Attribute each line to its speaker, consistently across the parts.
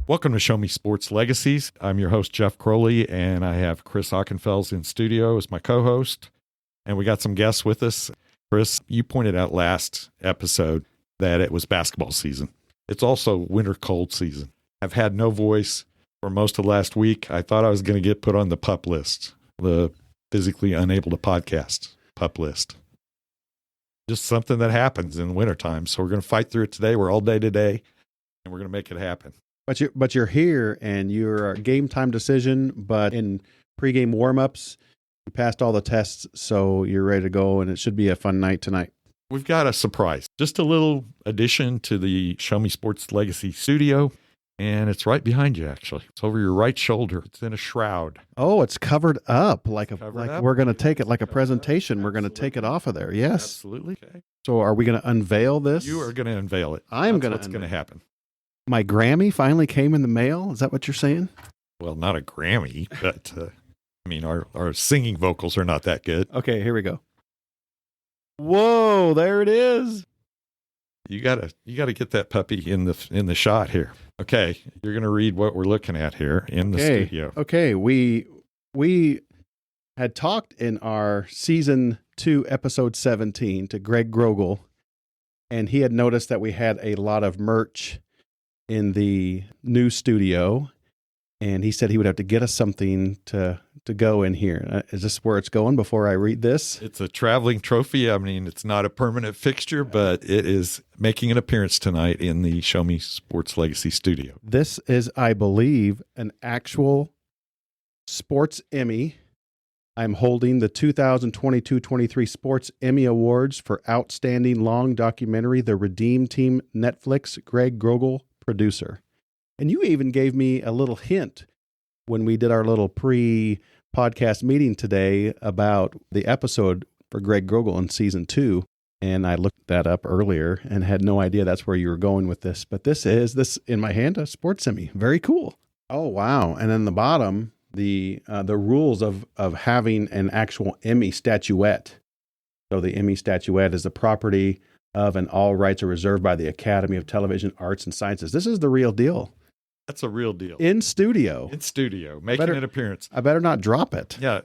Speaker 1: Welcome to Show Me Sports Legacies. I'm your host, Jeff Crowley, and I have Kris Ockenfels in studio as my co-host. And we got some guests with us. Kris, you pointed out last episode that it was basketball season. It's also winter cold season. I've had no voice for most of last week. I thought I was going to get put on the PUP list, the physically unable to podcast PUP list. Just something that happens in the wintertime. So we're going to fight through it today. We're all day today, and we're going to make it happen.
Speaker 2: But you're here, and you're a game time decision, but in pregame warm-ups, you passed all the tests, so you're ready to go, and it should be a fun night tonight.
Speaker 1: We've got a surprise, just a little addition to the Show Me Sports Legacy studio, and it's right behind you, actually. It's over your right shoulder. It's in a shroud.
Speaker 2: Oh, it's covered up
Speaker 1: We're
Speaker 2: going to take it like a presentation. We're going to take it off of there. Yes.
Speaker 1: Absolutely. Okay.
Speaker 2: So are we going to unveil this?
Speaker 1: You are going to unveil it.
Speaker 2: I'm going to.
Speaker 1: What's going to happen?
Speaker 2: My Grammy finally came in the mail. Is that what you're saying?
Speaker 1: Well, not a Grammy, but our singing vocals are not that good.
Speaker 2: Okay, here we go. Whoa, there it is.
Speaker 1: You gotta get that puppy in the shot here. Okay, you're gonna read what we're looking at here in the studio.
Speaker 2: Okay, we had talked in our season 2, episode 17 to Greg Grogel, and he had noticed that we had a lot of merch in the new studio, and he said he would have to get us something to go in here. Is this where it's going before I read this?
Speaker 1: It's a traveling trophy. I mean, it's not a permanent fixture, but it is making an appearance tonight in the Show Me Sports Legacy studio.
Speaker 2: This is, I believe, an actual Sports Emmy. I'm holding the 2022-23 Sports Emmy Awards for Outstanding Long Documentary, The Redeem Team, Netflix, Greg Grogel, producer. And you even gave me a little hint when we did our little pre-podcast meeting today about the episode for Greg Grogel in season 2. And I looked that up earlier and had no idea that's where you were going with this. But this in my hand, a Sports Emmy. Very cool. Oh, wow. And then the bottom, the rules of having an actual Emmy statuette. So the Emmy statuette is the property of, and all rights are reserved by the Academy of Television Arts and Sciences. This is the real deal.
Speaker 1: That's a real deal.
Speaker 2: In studio,
Speaker 1: making an appearance.
Speaker 2: I better not drop it.
Speaker 1: Yeah,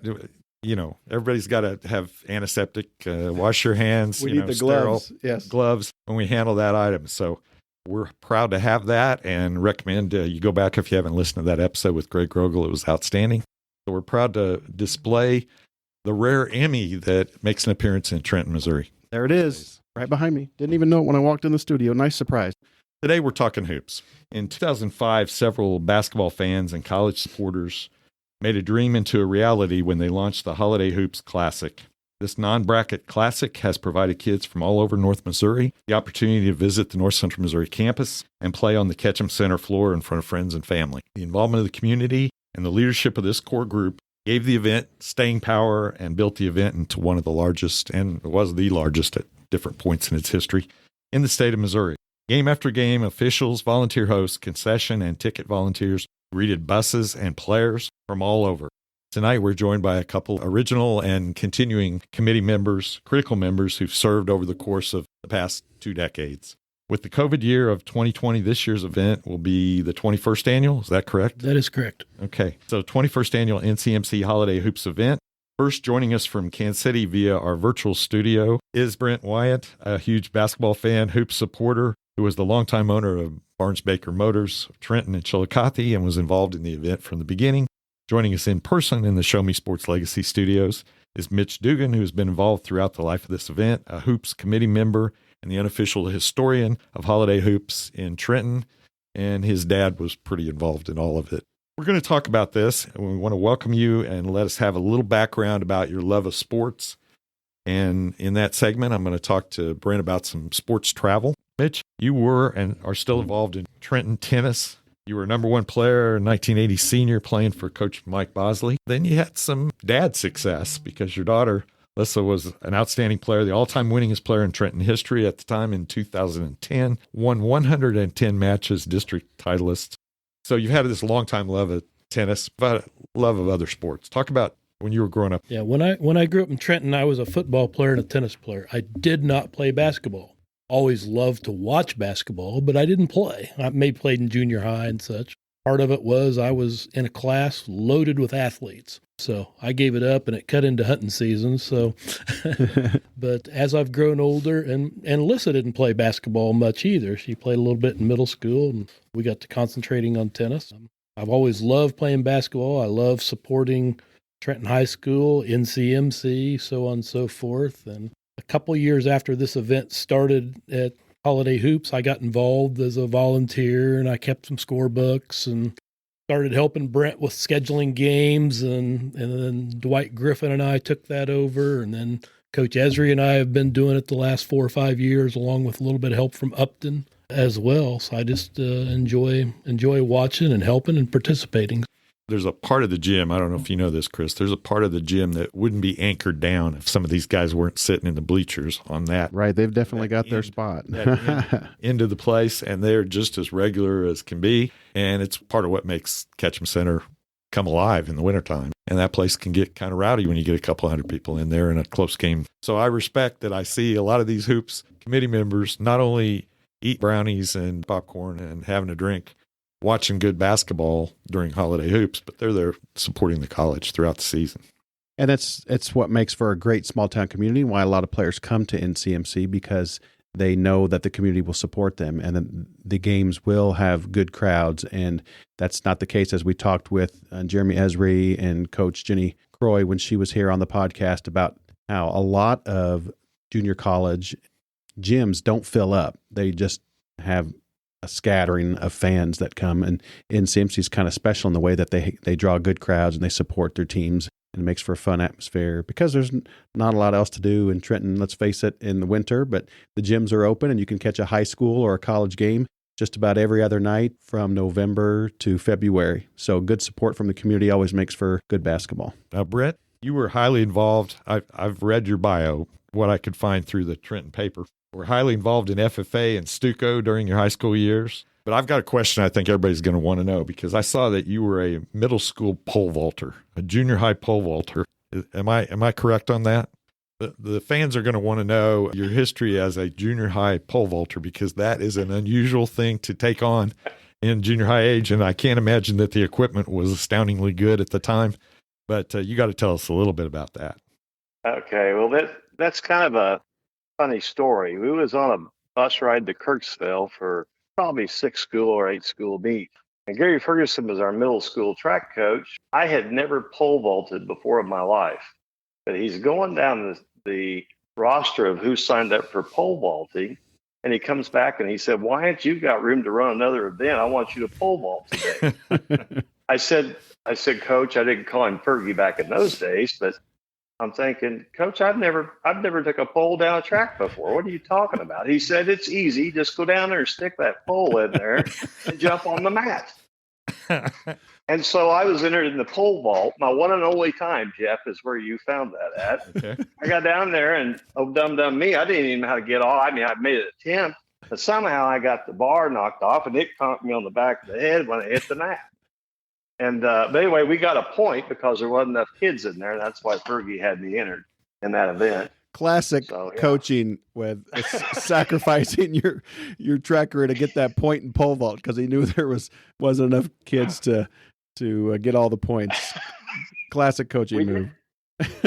Speaker 1: everybody's got to have antiseptic. Wash your hands.
Speaker 2: We need the gloves. Yes,
Speaker 1: gloves when we handle that item. So we're proud to have that, and recommend you go back if you haven't listened to that episode with Greg Grogel. It was outstanding. So we're proud to display the rare Emmy that makes an appearance in Trenton, Missouri.
Speaker 2: There it is. Right behind me. Didn't even know it when I walked in the studio. Nice surprise.
Speaker 1: Today we're talking hoops. In 2005, several basketball fans and college supporters made a dream into a reality when they launched the Holiday Hoops Classic. This non-bracket classic has provided kids from all over North Missouri the opportunity to visit the North Central Missouri campus and play on the Ketchum Center floor in front of friends and family. The involvement of the community and the leadership of this core group gave the event staying power and built the event into one of the largest, and it was the largest at different points in its history, in the state of Missouri. Game after game, officials, volunteer hosts, concession and ticket volunteers greeted buses and players from all over. Tonight, we're joined by a couple original and continuing committee members, critical members who've served over the course of the past 2 decades. With the COVID year of 2020, this year's event will be the 21st annual. Is that correct?
Speaker 3: That is correct.
Speaker 1: Okay. So 21st annual NCMC Holiday Hoops event. First, joining us from Kansas City via our virtual studio is Brent Wyant, a huge basketball fan, hoops supporter, who was the longtime owner of Barnes-Baker Motors, Trenton and Chillicothe, and was involved in the event from the beginning. Joining us in person in the Show Me Sports Legacy studios is Mitch Dougan, who has been involved throughout the life of this event, a hoops committee member and the unofficial historian of Holiday Hoops in Trenton, and his dad was pretty involved in all of it. We're going to talk about this, and we want to welcome you and let us have a little background about your love of sports. And in that segment, I'm going to talk to Brent about some sports travel. Mitch, you were and are still involved in Trenton tennis. You were a number 1 player, 1980 senior, playing for Coach Mike Bosley. Then you had some dad success because your daughter, Lissa, was an outstanding player, the all-time winningest player in Trenton history at the time in 2010, won 110 matches, district titleist. So you've had this long-time love of tennis, but love of other sports. Talk about when you were growing up.
Speaker 3: Yeah, when I grew up in Trenton, I was a football player and a tennis player. I did not play basketball. Always loved to watch basketball, but I didn't play. I maybe played in junior high and such. Part of it was I was in a class loaded with athletes. So I gave it up and it cut into hunting season. So, but as I've grown older, and Alyssa didn't play basketball much either. She played a little bit in middle school and we got to concentrating on tennis. I've always loved playing basketball. I love supporting Trenton High School, NCMC, so on and so forth. And a couple years after this event started at Holiday Hoops, I got involved as a volunteer and I kept some scorebooks and started helping Brent with scheduling games. And then Dwight Griffin and I took that over. And then Coach Esri and I have been doing it the last 4 or 5 years, along with a little bit of help from Upton as well. So I just enjoy watching and helping and participating.
Speaker 1: There's a part of the gym, I don't know if you know this, Kris, there's a part of the gym that wouldn't be anchored down if some of these guys weren't sitting in the bleachers on that.
Speaker 2: Right, they've definitely got their spot.
Speaker 1: End of the place, and they're just as regular as can be. And it's part of what makes Ketchum Center come alive in the wintertime. And that place can get kind of rowdy when you get a couple hundred people in there in a close game. So I respect that I see a lot of these Hoops committee members not only eat brownies and popcorn and having a drink, watching good basketball during Holiday Hoops, but they're there supporting the college throughout the season.
Speaker 2: And it's what makes for a great small town community, why a lot of players come to NCMC, because they know that the community will support them and that the games will have good crowds. And that's not the case, as we talked with Jeremy Esri and Coach Jenny Croy when she was here on the podcast, about how a lot of junior college gyms don't fill up. They just have a scattering of fans that come, and NCMC is kind of special in the way that they draw good crowds and they support their teams, and it makes for a fun atmosphere because there's not a lot else to do in Trenton, let's face it, in the winter, but the gyms are open and you can catch a high school or a college game just about every other night from November to February. So good support from the community always makes for good basketball.
Speaker 1: Now, Brent, you were highly involved. I've read your bio, what I could find through the Trenton paper. Were highly involved in FFA and Stuco during your high school years. But I've got a question I think everybody's going to want to know, because I saw that you were a middle school pole vaulter, a junior high pole vaulter. Am I correct on that? The fans are going to want to know your history as a junior high pole vaulter, because that is an unusual thing to take on in junior high age. And I can't imagine that the equipment was astoundingly good at the time. But you got to tell us a little bit about that.
Speaker 4: Okay, well, that's kind of a funny story. We was on a bus ride to Kirksville for probably 6 school or 8 school meet. And Gary Ferguson was our middle school track coach. I had never pole vaulted before in my life, but he's going down the roster of who signed up for pole vaulting. And he comes back and he said, "Wyant, you've got room to run another event. I want you to pole vault today." I said, "Coach," I didn't call him Fergie back in those days, but I'm thinking, "Coach, I've never took a pole down a track before. What are you talking about?" He said, "It's easy. Just go down there and stick that pole in there and jump on the mat." And so I was entered in the pole vault. My one and only time, Jeff, is where you found that at.
Speaker 1: Okay.
Speaker 4: I got down there and, oh, dumb me, I didn't even know how to get off. I mean, I made an attempt, but somehow I got the bar knocked off and it conked me on the back of the head when I hit the mat. And but anyway, we got a point because there wasn't enough kids in there. That's why Fergie had me entered in that event.
Speaker 2: Classic coaching with sacrificing your track career to get that point in pole vault because he knew there wasn't enough kids to get all the points. Classic coaching move.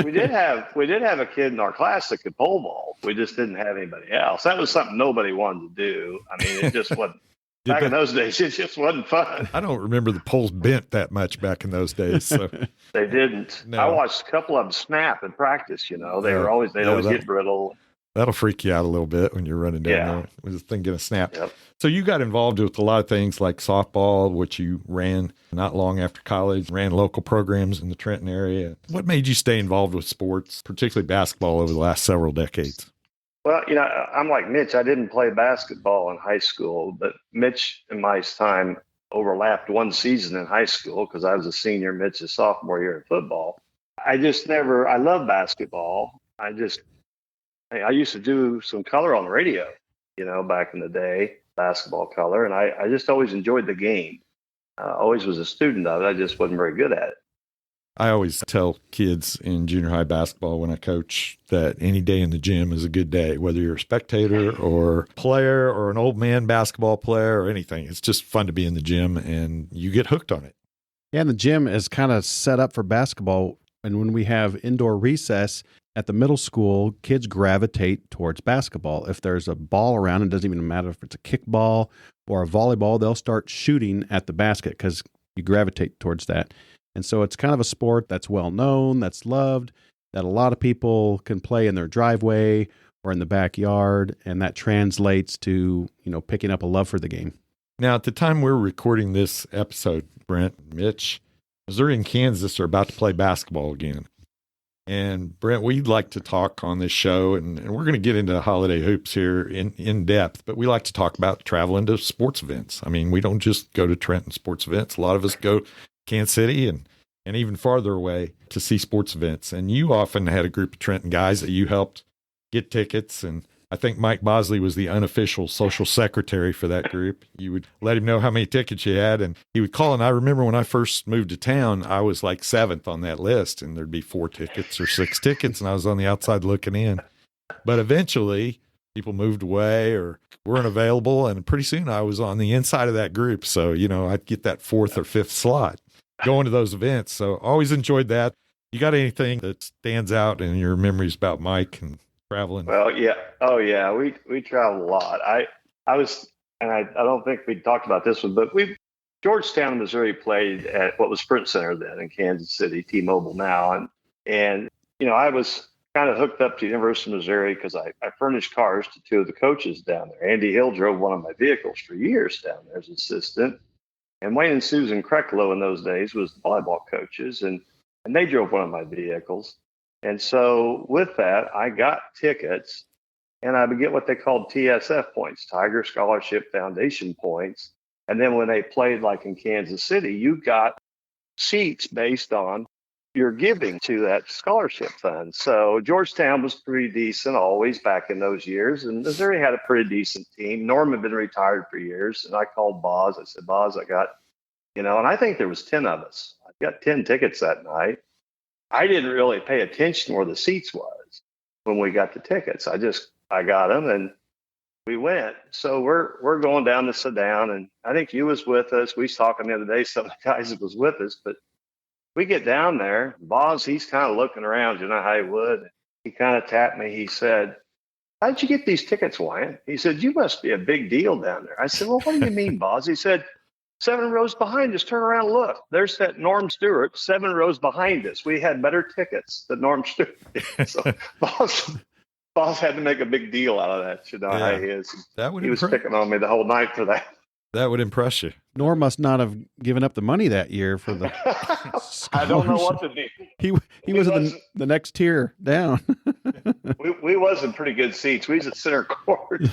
Speaker 4: we did have a kid in our class that could pole vault. We just didn't have anybody else. That was something nobody wanted to do. I mean, it just wasn't. Back in those days, it just wasn't fun.
Speaker 1: I don't remember the poles bent that much back in those days. So.
Speaker 4: They didn't. No. I watched a couple of them snap in practice. You know, they'd always get brittle.
Speaker 1: That'll freak you out a little bit when you're running down there with the thing getting snapped.
Speaker 4: Yep.
Speaker 1: So you got involved with a lot of things like softball, which you ran not long after college, ran local programs in the Trenton area. What made you stay involved with sports, particularly basketball, over the last several decades?
Speaker 4: Well, you know, I'm like Mitch. I didn't play basketball in high school, but Mitch and my time overlapped one season in high school because I was a senior, Mitch a sophomore year in football. I love basketball. I used to do some color on the radio, you know, back in the day, basketball color, and I just always enjoyed the game. Always was a student of it. I just wasn't very good at it.
Speaker 1: I always tell kids in junior high basketball when I coach that any day in the gym is a good day, whether you're a spectator or player or an old man basketball player or anything. It's just fun to be in the gym and you get hooked on it.
Speaker 2: Yeah, and the gym is kind of set up for basketball. And when we have indoor recess at the middle school, kids gravitate towards basketball. If there's a ball around, it doesn't even matter if it's a kickball or a volleyball, they'll start shooting at the basket because you gravitate towards that. And so it's kind of a sport that's well known, that's loved, that a lot of people can play in their driveway or in the backyard, and that translates to, picking up a love for the game.
Speaker 1: Now, at the time we're recording this episode, Brent, Mitch, Missouri and Kansas are about to play basketball again. And Brent, we'd like to talk on this show, and we're going to get into holiday hoops here in depth, but we like to talk about traveling to sports events. I mean, we don't just go to Trenton sports events. A lot of us go Kansas City and even farther away to see sports events. And you often had a group of Trenton guys that you helped get tickets. And I think Mike Bosley was the unofficial social secretary for that group. You would let him know how many tickets you had, and he would call. And I remember when I first moved to town, I was like 7th on that list, and there'd be 4 tickets or 6 tickets, and I was on the outside looking in. But eventually, people moved away or weren't available, and pretty soon I was on the inside of that group. So, I'd get that 4th or 5th slot going to those events. So always enjoyed that. You got anything that stands out in your memories about Mike and traveling?
Speaker 4: Well, yeah. Oh, yeah. We traveled a lot. I was, and I don't think we talked about this one, but Georgetown, Missouri played at what was Sprint Center then in Kansas City, T-Mobile now. And I was kind of hooked up to University of Missouri because I furnished cars to 2 of the coaches down there. Andy Hill drove one of my vehicles for years down there as assistant. And Wayne and Susan Krecklow in those days was the volleyball coaches, and they drove one of my vehicles. And so with that, I got tickets, and I would get what they called TSF points, Tiger Scholarship Foundation points. And then when they played like in Kansas City, you got seats based on your giving to that scholarship fund. So Georgetown was pretty decent always back in those years, and Missouri had a pretty decent team. Norm had been retired for years, and I called Boz. I said, Boz, I got, and I think there was 10 of us. I got 10 tickets that night. I didn't really pay attention where the seats was when we got the tickets. I got them, and we went. So we're going down to sit down, and I think you was with us. We was talking the other day, some of the guys that was with us, but we get down there. Boz, he's kind of looking around, how he would. He kind of tapped me. He said, how'd you get these tickets, Wyant? He said, you must be a big deal down there. I said, well, what do you mean, Boz? He said, 7 rows behind us. Turn around and look. There's that Norm Stewart, 7 rows behind us. We had better tickets than Norm Stewart did. So Boz had to make a big deal out of that. How he is. He was picking on me the whole night for that.
Speaker 1: That would impress you.
Speaker 2: Norm must not have given up the money that year for the
Speaker 4: I don't know what to do.
Speaker 2: He was in the next tier down.
Speaker 4: we was in pretty good seats. We was at center court.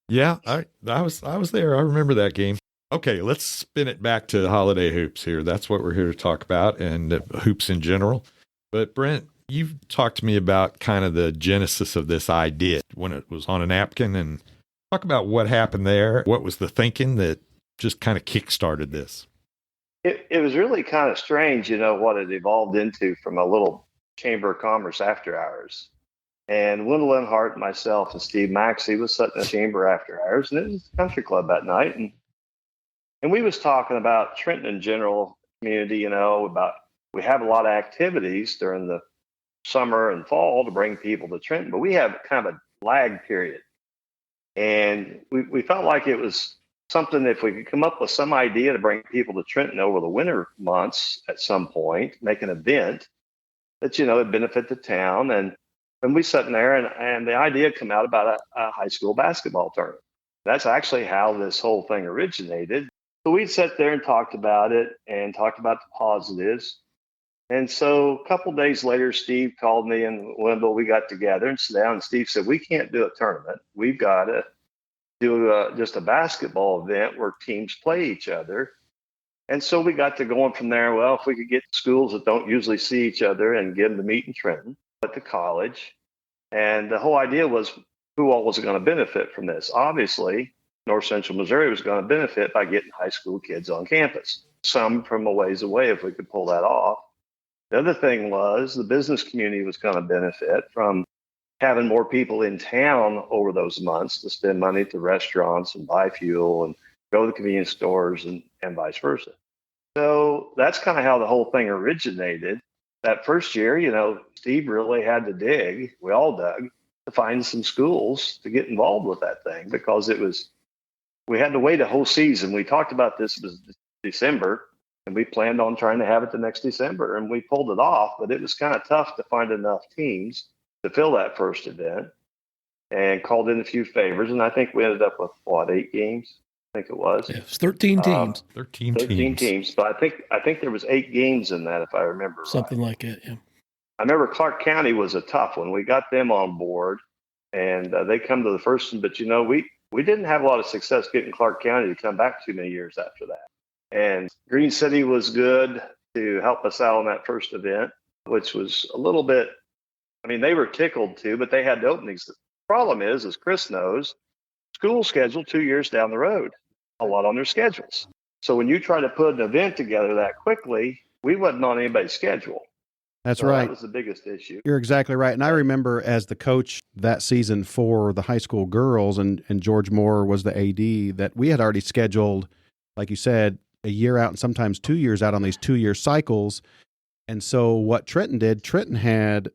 Speaker 1: Yeah, I was there. I remember that game. Okay, let's spin it back to holiday hoops here. That's what we're here to talk about, and hoops in general. But Brent, you've talked to me about kind of the genesis of this idea when it was on a napkin, and talk about what happened there. What was the thinking that just kind of kick-started this?
Speaker 4: It was really kind of strange, what it evolved into from a little Chamber of Commerce after hours. And Wendell Earnhardt and myself and Steve Maxey was sitting in the Chamber after hours, and it was a country club that night. And we was talking about Trenton in general community, about we have a lot of activities during the summer and fall to bring people to Trenton, but we have kind of a lag period. And we felt like it was something, if we could come up with some idea to bring people to Trenton over the winter months at some point, make an event that, would benefit the town. And we sat in there and the idea came out about a high school basketball tournament. That's actually how this whole thing originated. So we sat there and talked about it and talked about the positives. And so a couple of days later, Steve called me and Wendell, we got together and sat down, and Steve said, we can't do a tournament. We've got to do just a basketball event where teams play each other. And so we got to going from there. Well, if we could get schools that don't usually see each other and get them to meet in Trenton at the college. And the whole idea was who all was going to benefit from this. Obviously, North Central Missouri was going to benefit by getting high school kids on campus. Some from a ways away if we could pull that off. The other thing was the business community was going to benefit from having more people in town over those months to spend money at the restaurants and buy fuel and go to the convenience stores and vice versa. So that's kind of how the whole thing originated. That first year, Steve really had to dig. We all dug to find some schools to get involved with that thing because we had to wait a whole season. We talked about this December, and we planned on trying to have it the next December, and we pulled it off, but it was kind of tough to find enough teams to fill that first event, and called in a few favors. And I think we ended up with 8 games? I think it was.
Speaker 3: Yeah, it was 13 teams.
Speaker 1: 13
Speaker 4: teams. But I think there was 8 games in that, if I remember
Speaker 3: Something
Speaker 4: right.
Speaker 3: like that, yeah.
Speaker 4: I remember Clark County was a tough one. We got them on board, and they come to the first one. But, we didn't have a lot of success getting Clark County to come back too many years after that. And Green City was good to help us out on that first event, which was a little bit, they were tickled too, but they had the openings. The problem is, as Kris knows, school's scheduled 2 years down the road, a lot on their schedules. So when you try to put an event together that quickly, we wasn't on anybody's schedule.
Speaker 2: That's right.
Speaker 4: That was the biggest issue.
Speaker 2: You're exactly right. And I remember as the coach that season for the high school girls, and George Moore was the AD, that we had already scheduled, like you said, a year out and sometimes 2 years out on these 2-year cycles. And so what Trenton did, Trenton had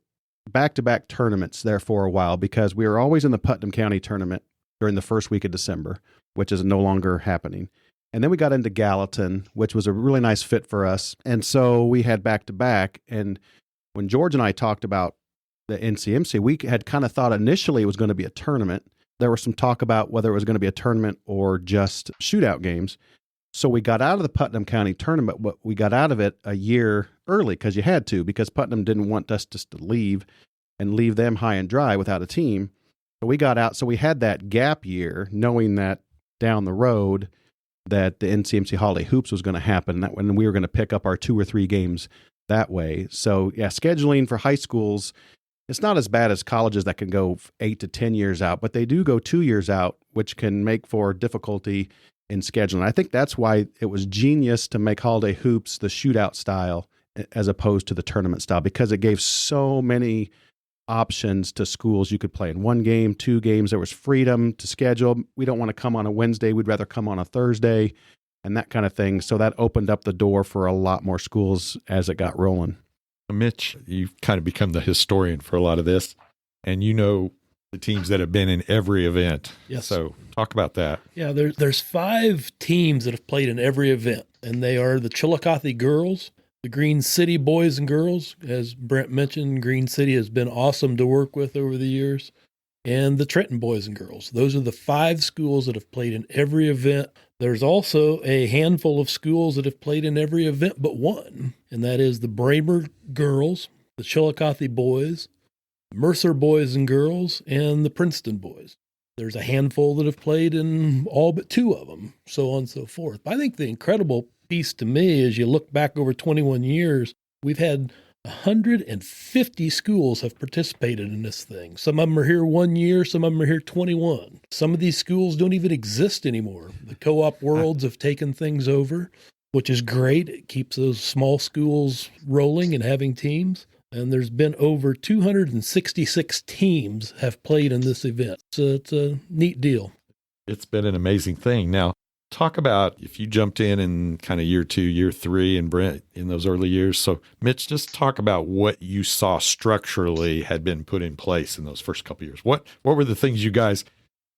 Speaker 2: back-to-back tournaments there for a while because we were always in the Putnam County tournament during the first week of December, which is no longer happening. And then we got into Gallatin, which was a really nice fit for us. And so we had back-to-back. And when George and I talked about the NCMC, we had kind of thought initially it was going to be a tournament. There was some talk about whether it was going to be a tournament or just shootout games. So we got out of the Putnam County tournament, but we got out of it a year early because you had to, because Putnam didn't want us just to leave and leave them high and dry without a team. So we got out. So we had that gap year knowing that down the road that the NCMC Holiday Hoops was going to happen, and that when we were going to pick up our 2 or 3 games that way. So yeah, scheduling for high schools, it's not as bad as colleges that can go 8 to 10 years out, but they do go 2 years out, which can make for difficulty in scheduling. I think that's why it was genius to make Holiday Hoops the shootout style as opposed to the tournament style, because it gave so many options to schools. You could play in 1 game, 2 games. There was freedom to schedule. We don't want to come on a Wednesday. We'd rather come on a Thursday and that kind of thing. So that opened up the door for a lot more schools as it got rolling.
Speaker 1: Mitch, you've kind of become the historian for a lot of this, and the teams that have been in every event.
Speaker 3: Yes.
Speaker 1: So talk about that.
Speaker 3: Yeah, there's 5 teams that have played in every event, and they are the Chillicothe girls, the Green City boys and girls. As Brent mentioned, Green City has been awesome to work with over the years, and the Trenton boys and girls. Those are the 5 schools that have played in every event. There's also a handful of schools that have played in every event but one, and that is the Bramer girls, the Chillicothe boys, Mercer boys and girls, and the Princeton boys. There's a handful that have played in all but 2 of them, so on and so forth. But I think the incredible piece to me is you look back over 21 years, we've had 150 schools have participated in this thing. Some of them are here 1 year, some of them are here 21. Some of these schools don't even exist anymore. The co-op worlds have taken things over, which is great. It keeps those small schools rolling and having teams. And there's been over 266 teams have played in this event. So it's a neat deal.
Speaker 1: It's been an amazing thing. Now, talk about if you jumped in kind of year 2, year 3, and Brent in those early years. So, Mitch, just talk about what you saw structurally had been put in place in those first couple of years. What were the things you guys,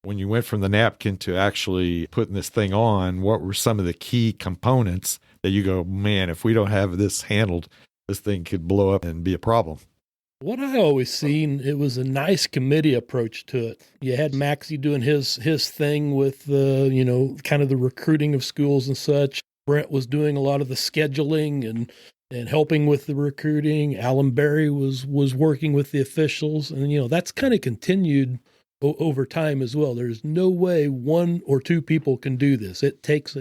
Speaker 1: when you went from the napkin to actually putting this thing on, what were some of the key components that you go, man, if we don't have this handled, this thing could blow up and be a problem?
Speaker 3: What I always seen, it was a nice committee approach to it. You had Maxie doing his thing with kind of the recruiting of schools and such. Brent was doing a lot of the scheduling and helping with the recruiting. Alan Berry was working with the officials, and that's kind of continued over time as well. There's no way 1 or 2 people can do this. It takes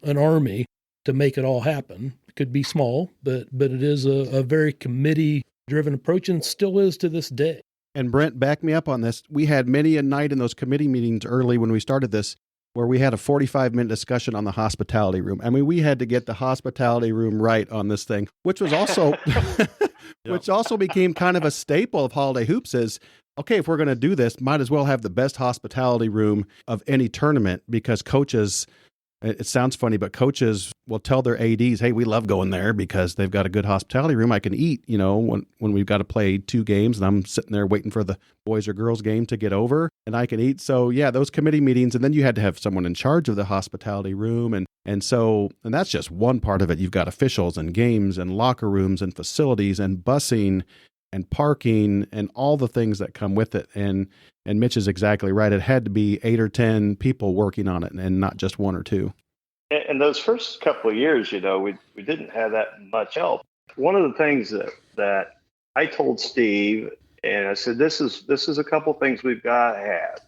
Speaker 3: an army to make it all happen. It could be small, but it is a very committee-driven approach, and still is to this day.
Speaker 2: And Brent, back me up on this. We had many a night in those committee meetings early when we started this where we had a 45-minute discussion on the hospitality room. I mean, we had to get the hospitality room right on this thing, which was also, which also became kind of a staple of Holiday Hoops is, okay, if we're going to do this, might as well have the best hospitality room of any tournament because coaches, it sounds funny, but coaches will tell their ADs, hey, we love going there because they've got a good hospitality room. I can eat, when we've got to play 2 games and I'm sitting there waiting for the boys or girls game to get over and I can eat. So yeah, those committee meetings. And then you had to have someone in charge of the hospitality room. And that's just one part of it. You've got officials and games and locker rooms and facilities and busing and parking and all the things that come with it. And Mitch is exactly right. It had to be 8 or 10 people working on it and not just 1 or 2.
Speaker 4: And those first couple of years, we didn't have that much help. One of the things that I told Steve, and I said, this is a couple things we've got to have.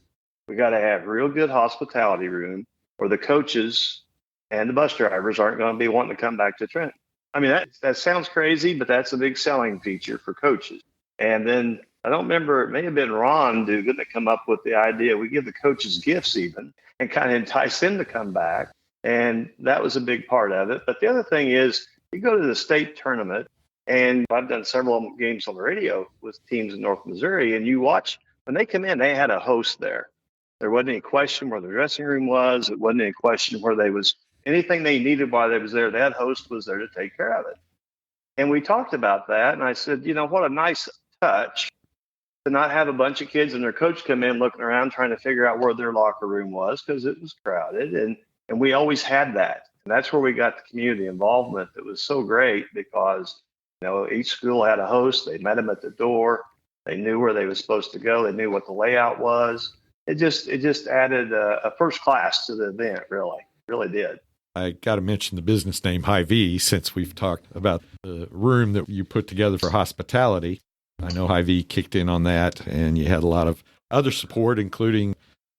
Speaker 4: We got to have real good hospitality room, or the coaches and the bus drivers aren't going to be wanting to come back to Trenton. I mean, that sounds crazy, but that's a big selling feature for coaches. And then I don't remember, it may have been Ron Dougan that come up with the idea. We give the coaches gifts even and kind of entice them to come back. And that was a big part of it. But the other thing is you go to the state tournament, and I've done several games on the radio with teams in North Missouri, and you watch when they come in, they had a host there. There wasn't any question where the dressing room was. It wasn't any question where they was anything they needed while they was there. That host was there to take care of it. And we talked about that. And I said, what a nice touch to not have a bunch of kids and their coach come in looking around trying to figure out where their locker room was because it was crowded. And we always had that. And that's where we got the community involvement that was so great because, each school had a host. They met them at the door. They knew where they were supposed to go. They knew what the layout was. It just added a first class to the event, really did.
Speaker 1: I got to mention the business name Hy-Vee since we've talked about the room that you put together for hospitality. I know Hy-Vee kicked in on that, and you had a lot of other support, including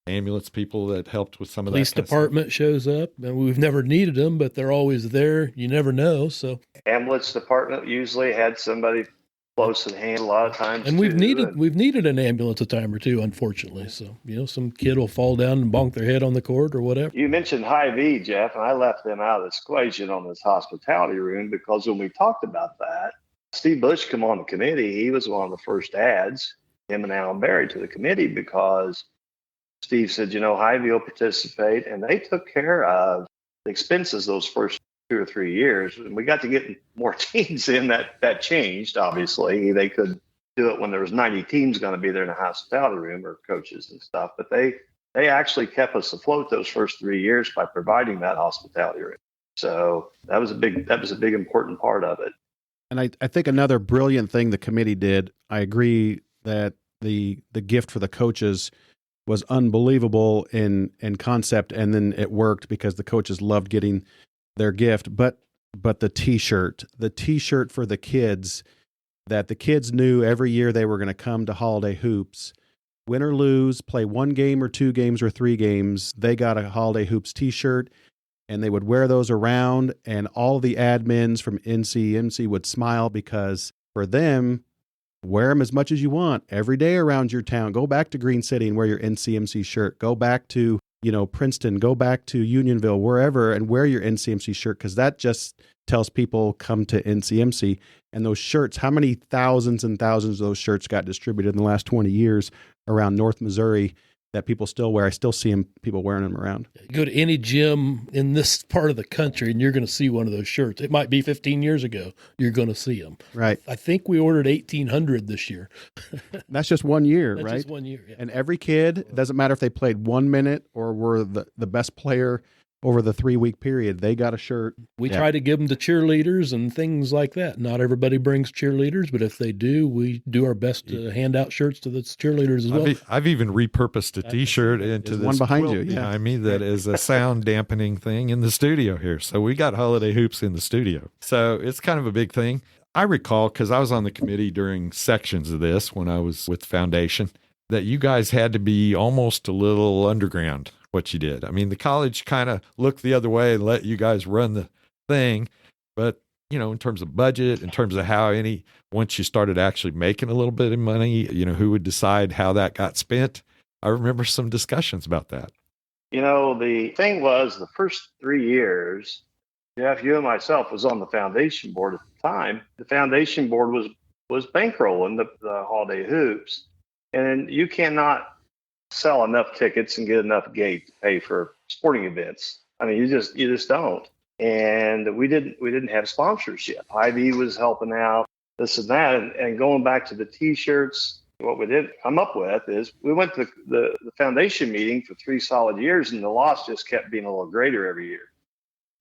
Speaker 1: ambulance people that helped with some of that.
Speaker 3: Police department shows up, and we've never needed them, but they're always there. You never know. So
Speaker 4: ambulance department usually had somebody close at hand a lot of times.
Speaker 3: And we've needed an ambulance a time or two, unfortunately. So, some kid will fall down and bonk their head on the court or whatever.
Speaker 4: You mentioned Hy-Vee, Jeff, and I left them out of this equation on this hospitality room because when we talked about that, Steve Bush come on the committee. He was one of the first ads, him and Alan Berry, to the committee because Steve said, Hy-Vee will participate, and they took care of the expenses those first 2 or 3 years. And we got to get more teams in. That changed, obviously. They could do it when there was 90 teams going to be there in the hospitality room or coaches and stuff. But they actually kept us afloat those first 3 years by providing that hospitality room. So that was a big important part of it.
Speaker 2: And I think another brilliant thing the committee did, I agree that the gift for the coaches was unbelievable in concept, and then it worked because the coaches loved getting their gift. But the T-shirt for the kids, that the kids knew every year they were going to come to Holiday Hoops, win or lose, play 1 game or 2 games or 3 games, they got a Holiday Hoops T-shirt. And they would wear those around, and all the admins from NCMC would smile because for them, wear them as much as you want every day around your town. Go back to Green City and wear your NCMC shirt. Go back to, Princeton. Go back to Unionville, wherever, and wear your NCMC shirt because that just tells people come to NCMC. And those shirts, how many thousands and thousands of those shirts got distributed in the last 20 years around North Missouri that people still wear? I still see people wearing them around.
Speaker 3: You go to any gym in this part of the country and you're going to see one of those shirts. It might be 15 years ago. You're going to see them.
Speaker 2: Right.
Speaker 3: I think we ordered 1,800 this year.
Speaker 2: That's just 1 year, right?
Speaker 3: That's just 1 year, yeah.
Speaker 2: And every kid, it doesn't matter if they played 1 minute or were the best player over the 3-week period, they got a shirt.
Speaker 3: We try to give them to cheerleaders and things like that. Not everybody brings cheerleaders, but if they do, we do our best to hand out shirts to the cheerleaders as well.
Speaker 1: I've even repurposed a T-shirt into this
Speaker 2: one behind
Speaker 1: quilt
Speaker 2: you. Yeah,
Speaker 1: behind me that is a sound dampening thing in the studio here. So we got Holiday Hoops in the studio. So it's kind of a big thing. I recall, because I was on the committee during sections of this when I was with Foundation, that you guys had to be almost a little underground what you did. I mean, the college kind of looked the other way and let you guys run the thing. But, in terms of budget, in terms of how once you started actually making a little bit of money, who would decide how that got spent? I remember some discussions about that.
Speaker 4: The thing was the first 3 years, Jeff, you and myself was on the foundation board at the time. The foundation board was bankrolling the holiday hoops. And you cannot sell enough tickets and get enough gate to pay for sporting events. I mean, you just don't. And we didn't have sponsorship. Hy-Vee was helping out, this and that. And going back to the T-shirts, what we did come up with is we went to the foundation meeting for 3 solid years, and the loss just kept being a little greater every year.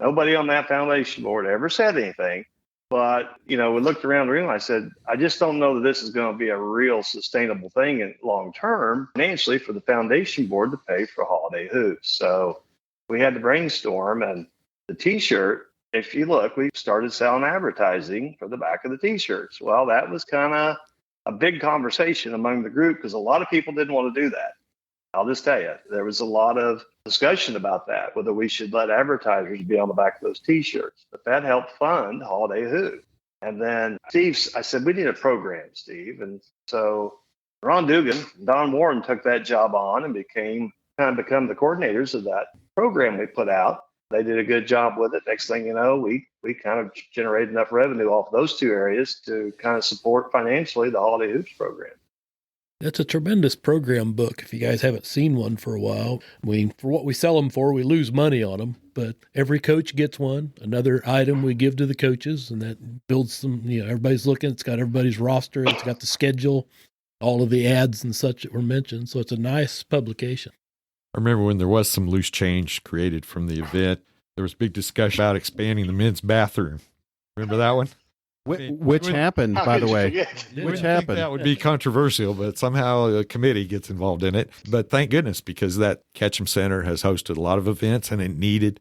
Speaker 4: Nobody on that foundation board ever said anything. But, we looked around the room. I said, I just don't know that this is going to be a real sustainable thing in long term financially for the foundation board to pay for holiday hoops. So we had to brainstorm, and the T-shirt, if you look, we started selling advertising for the back of the T-shirts. Well, that was kind of a big conversation among the group because a lot of people didn't want to do that. I'll just tell you, there was a lot of discussion about that, whether we should let advertisers be on the back of those T-shirts. But that helped fund Holiday Hoop. And then I said, we need a program, Steve. And so Ron Dougan and Don Warren took that job on and become the coordinators of that program we put out. They did a good job with it. Next thing you know, we kind of generated enough revenue off those 2 areas to kind of support financially the Holiday Hoops program.
Speaker 3: That's a tremendous program book. If you guys haven't seen one for a while, for what we sell them for, we lose money on them, but every coach gets one, another item we give to the coaches, and that builds some, everybody's looking, it's got everybody's roster, it's got the schedule, all of the ads and such that were mentioned. So it's a nice publication.
Speaker 1: I remember when there was some loose change created from the event, there was big discussion about expanding the men's bathroom. Remember that one?
Speaker 2: Which happened, by the way. Which happened?
Speaker 1: That would be controversial, but somehow a committee gets involved in it. But thank goodness, because that Ketchum Center has hosted a lot of events, and it needed,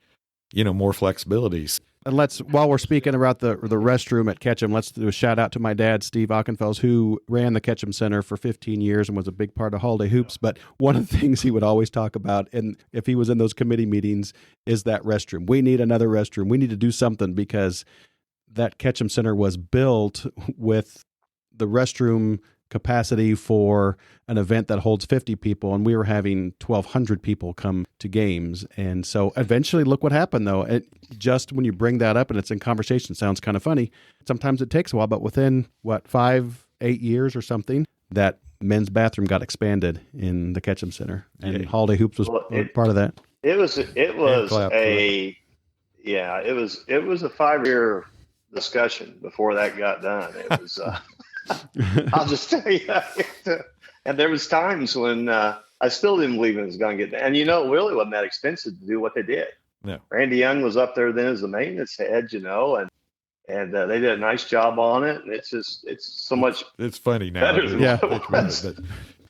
Speaker 1: more flexibilities.
Speaker 2: And while we're speaking about the restroom at Ketchum, let's do a shout out to my dad, Steve Ockenfels, who ran the Ketchum Center for 15 years and was a big part of Holiday Hoops. But one of the things he would always talk about, and if he was in those committee meetings, is that restroom. We need another restroom. We need to do something because that Ketchum Center was built with the restroom capacity for an event that holds 50 people, and we were having 1,200 people come to games. And so eventually, look what happened, though. Just when you bring that up and it's in conversation, sounds kind of funny. Sometimes it takes a while, but within, 5-8 years or something, that men's bathroom got expanded in the Ketchum Center, and Holiday Hoops was part of that.
Speaker 4: It was a 5-year discussion before that got done. It was I'll just tell you, and there was times when I still didn't believe it was going to get done. And it really wasn't that expensive to do what they did.
Speaker 1: No.
Speaker 4: Randy Young was up there then as the maintenance head, and they did a nice job on it. And it's so much.
Speaker 1: It's funny now.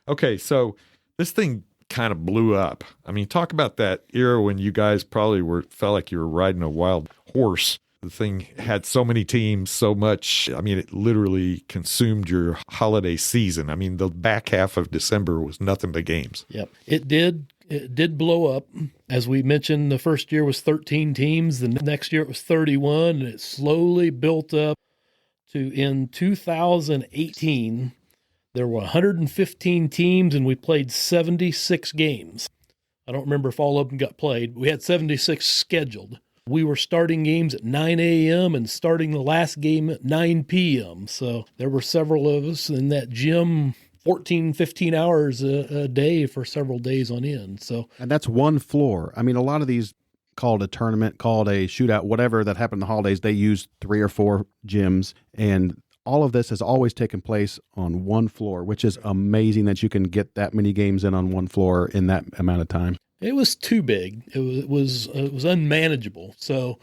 Speaker 1: Okay, so this thing kind of blew up. I mean, talk about that era when you guys probably felt like you were riding a wild horse. The thing had so many teams, so much. I mean, it literally consumed your holiday season. I mean, the back half of December was nothing but games.
Speaker 3: Yep. It did blow up. As we mentioned, the first year was 13 teams. The next year it was 31, and it slowly built up to, in 2018, there were 115 teams, and we played 76 games. I don't remember if all of them got played, but we had 76 scheduled. We were starting games at 9 a.m. and starting the last game at 9 p.m. So there were several of us in that gym 14, 15 hours a day for several days on end.
Speaker 2: And that's one floor. I mean, a lot of these called a tournament, called a shootout, whatever that happened in the holidays, they used 3 or 4 gyms. And all of this has always taken place on one floor, which is amazing that you can get that many games in on one floor in that amount of time.
Speaker 3: It was too big. It was unmanageable. So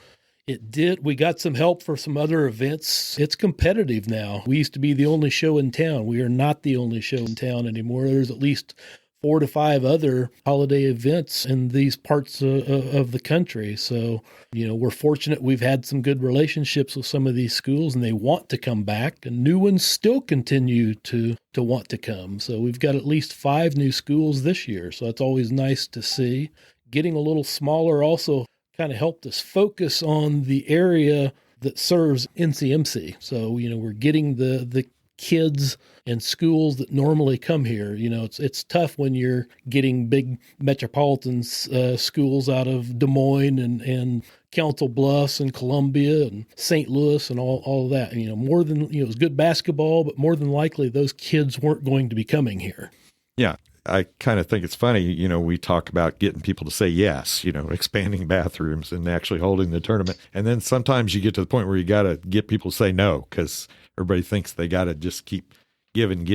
Speaker 3: we got some help for some other events. It's competitive now. We used to be the only show in town. We are not the only show in town anymore. There's at least 4 to 5 other holiday events in these parts of the country. So, we're fortunate we've had some good relationships with some of these schools, and they want to come back, and new ones still continue to want to come. So we've got at least 5 new schools this year. So it's always nice to see. Getting a little smaller also kind of helped us focus on the area that serves NCMC. So, we're getting the kids and schools that normally come here. It's tough when you're getting big metropolitan schools out of Des Moines and Council Bluffs and Columbia and St. Louis and all of that. More than, it was good basketball, but more than likely those kids weren't going to be coming here.
Speaker 1: Yeah. I kind of think it's funny, we talk about getting people to say yes, expanding bathrooms and actually holding the tournament. And then sometimes you get to the point where you got to get people to say no, because everybody thinks they got to just keep giving.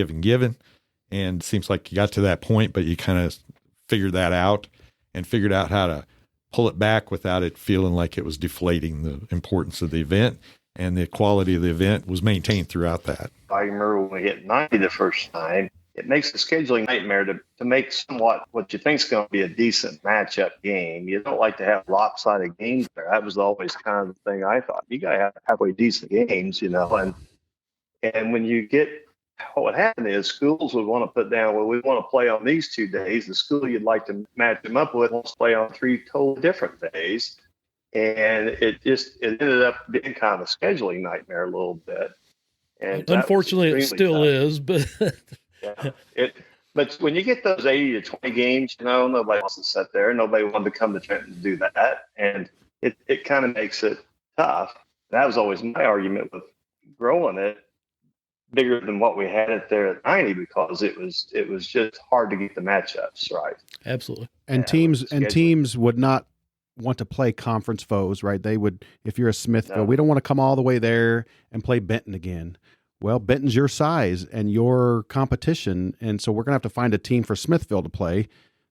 Speaker 1: And it seems like you got to that point, but you kind of figured that out and figured out how to pull it back without it feeling like it was deflating the importance of the event. And the quality of the event was maintained throughout that.
Speaker 4: I remember when we hit 90 the first time. It makes the scheduling nightmare to make somewhat what you think is going to be a decent matchup game. You don't like to have lopsided games there. That was always kind of the thing I thought. You got to have halfway decent games, And when you get, what happened is schools would want to put down, well, we want to play on these 2 days. The school you'd like to match them up with wants to play on 3 totally different days. And it ended up being kind of a scheduling nightmare a little bit. And
Speaker 3: unfortunately, it still is, but...
Speaker 4: Yeah. But when you get those 80 to 20 games, nobody wants to sit there. Nobody wanted to come to Trenton to do that. And it kind of makes it tough. That was always my argument with growing it bigger than what we had it there at 90, because it was just hard to get the matchups right.
Speaker 3: Absolutely.
Speaker 2: And teams would not want to play conference foes, right? They would, if you're a Smithville, we don't want to come all the way there and play Benton again. Well, Benton's your size and your competition, and so we're going to have to find a team for Smithville to play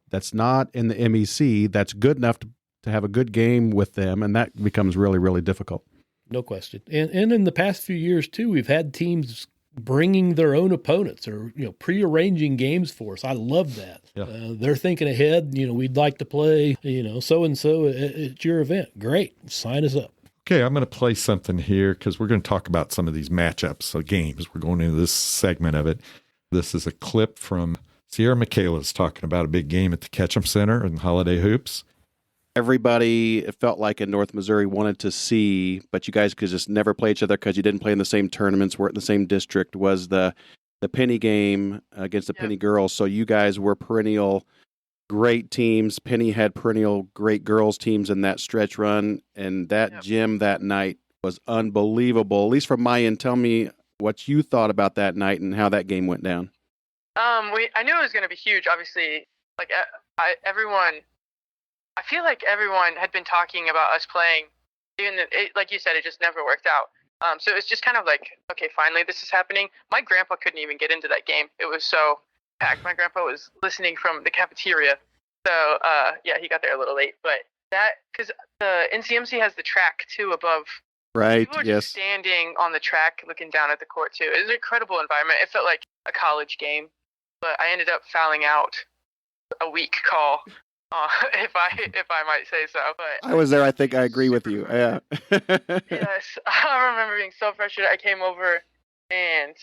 Speaker 2: that's not in the MEC, that's good enough to have a good game with them, and that becomes really, really difficult.
Speaker 3: No question. And in the past few years, too, we've had teams bringing their own opponents or, prearranging games for us. I love that.
Speaker 1: Yeah.
Speaker 3: They're thinking ahead, we'd like to play, so-and-so at your event. Great. Sign us up.
Speaker 1: Okay, I'm going to play something here because we're going to talk about some of these matchups of games. We're going into this segment of it. This is a clip from Sierra Michaela's talking about a big game at the Ketchum Center in Holiday Hoops.
Speaker 2: Everybody, it felt like in North Missouri, wanted to see, but you guys could just never play each other because you didn't play in the same tournaments, weren't in the same district, was the Penney game against the Penney girls. So you guys were perennial great teams. Penney had perennial great girls teams in that stretch run, and that gym that night was unbelievable. At least from my end, tell me what you thought about that night and how that game went down.
Speaker 5: I knew it was going to be huge. Obviously, I feel like everyone had been talking about us playing. Even like you said, it just never worked out. So it's just kind of like, okay, finally this is happening. My grandpa couldn't even get into that game. It was so packed. My grandpa was listening from the cafeteria. So, he got there a little late. But because the NCMC has the track, too, above.
Speaker 2: Right,
Speaker 5: people were just standing on the track looking down at the court, too. It was an incredible environment. It felt like a college game. But I ended up fouling out a weak call, if I might say so. But
Speaker 2: I was there. I think I agree with you. Yeah.
Speaker 5: Yes. I remember being so frustrated. I came over, and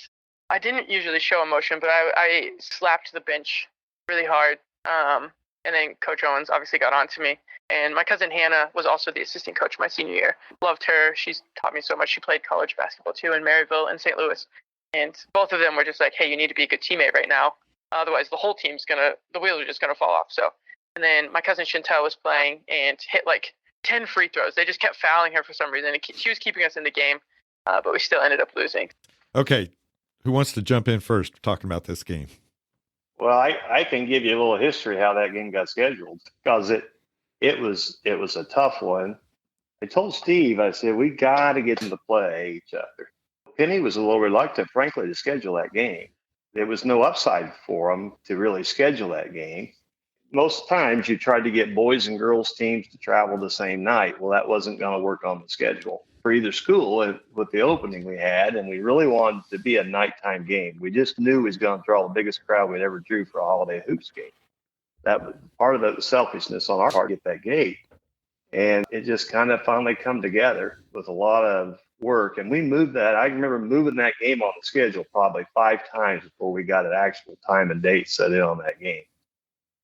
Speaker 5: I didn't usually show emotion, but I slapped the bench really hard. And then Coach Owens obviously got on to me. And my cousin Hannah was also the assistant coach my senior year. Loved her. She's taught me so much. She played college basketball, too, in Maryville and St. Louis. And both of them were just like, hey, you need to be a good teammate right now. Otherwise, the whole team's the wheels are just going to fall off. So, and then my cousin Chantel was playing and hit like 10 free throws. They just kept fouling her for some reason. She was keeping us in the game, but we still ended up losing.
Speaker 1: Okay. Who wants to jump in first talking about this game?
Speaker 4: Well, I can give you a little history how that game got scheduled, because it was a tough one. I told Steve, I said, we got to get them to play each other. Penney was a little reluctant, frankly, to schedule that game. There was no upside for them to really schedule that game. Most times you tried to get boys and girls teams to travel the same night. Well, that wasn't going to work on the schedule for either school with the opening we had, and we really wanted to be a nighttime game. We just knew we was going to draw the biggest crowd we'd ever drew for a Holiday Hoops game. That was part of the selfishness on our part to get that gate. And it just kind of finally come together with a lot of work. And we moved that. I remember moving that game on the schedule probably 5 times before we got an actual time and date set in on that game.